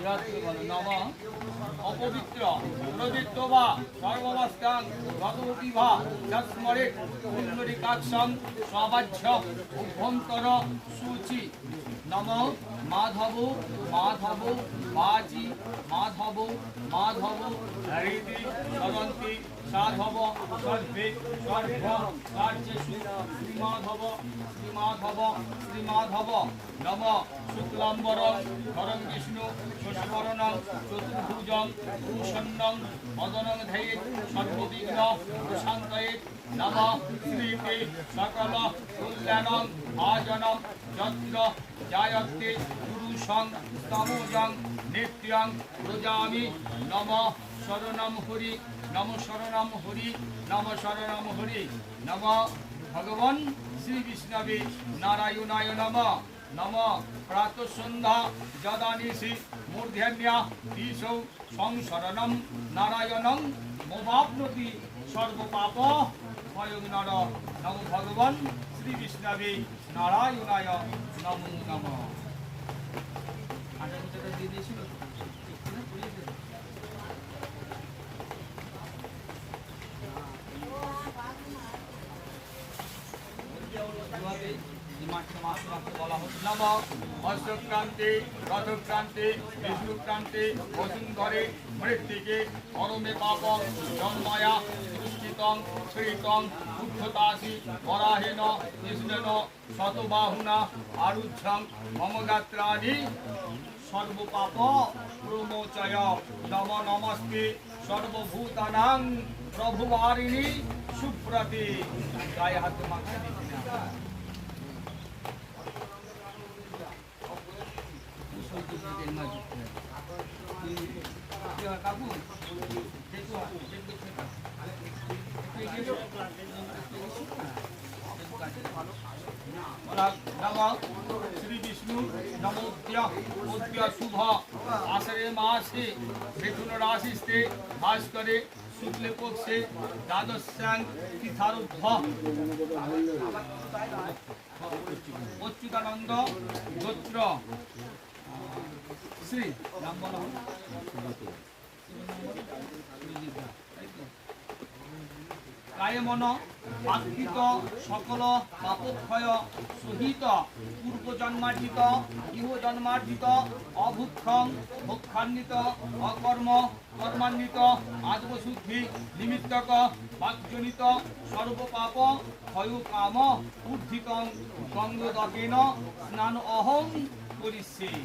নম অপবিত্র প্রদিত্য বা সর্বমস্তাং ভগবতী ভা যস্মরে পুণ্ডরিকাক্ষং স্বাবাহ্য অভ্যন্তর সূচি নম মাধব মাধব বাজি মাধব মাধব হৃদি সরন্তি সাধব সর্বে সর্ব কার্যেষু শ্রীমাধব শ্রীমাধব শ্রীমাধব নম শুক্লাম্বরং ধরং বিষ্ণু শশিবরণং চতুর্ভুজং ভূষণ্যং মদনং ধ্যায়েৎ সর্ববিঘ্ন প্রশান্তয়েৎ নম শ্রীতে সকল কল্যাণং ভাজনং যত্র জায়তে পুরুষং তমোজং নিত্যং প্রজামি নম শরণম হরি নম শরণম হরি নম শরণম হরি নম ভগবান শ্রী বিষ্ণবে নারায়ণায় নম নম প্রাতঃসন্ধ্যা যদা নিশি মূর্ধন্যা দিশৌ সংশরণম নারায়ণং মোবাপ্নতি সর্বপাপ ভয়ং নর নম ভগবান শ্রী বিষ্ণবে নারায়ণায় নমো নমঃ। দিয়ে দিয়েছিল বলা হচ্ছে নম অশ্বক্রান্তে রথক্রান্তে বিষ্ণুক্রান্তে বসুন্ধরে মৃত্তিকে অরমে পাপং জন্ময়া দুষ্কৃতং শ্রীতং উদ্ধতাসি বরাহেন কৃষ্ণেন শতবাহুনা আরুহ্যং মম গাত্রাণি সর্বপাপ প্রমোচয় নম নমস্তে সর্বভূতানাং প্রভুবারিণী সুব্রতে। গায়ে হাত মাখা দিচ্ছি না কাকু নম শ্রী বিষ্ণু নমোদ্য শুভ আষাঢ়ে মাসে মিথুন রাশিস্তে ভাস্করে শুক্লে পক্ষে দ্বাদশ্যাং তীর্থারুদ্ধ অচ্যুতানন্দ গোত্র শ্রী নাম বলা কায়ে মন আত্মিত সকল পাপক্ষয় সহিত পূর্বজন্মার্জিত ইহজন্মার্জিত অভুক্ষং ভক্ষান্বিত অকর্ম কর্মান্বিত আত্মশুদ্ধি নিমিত্তক বাকজনিত সর্বপাপ ক্ষয় কাম উদ্ধৃতং গঙ্গোদকেন স্নান অহং করিষ্যে।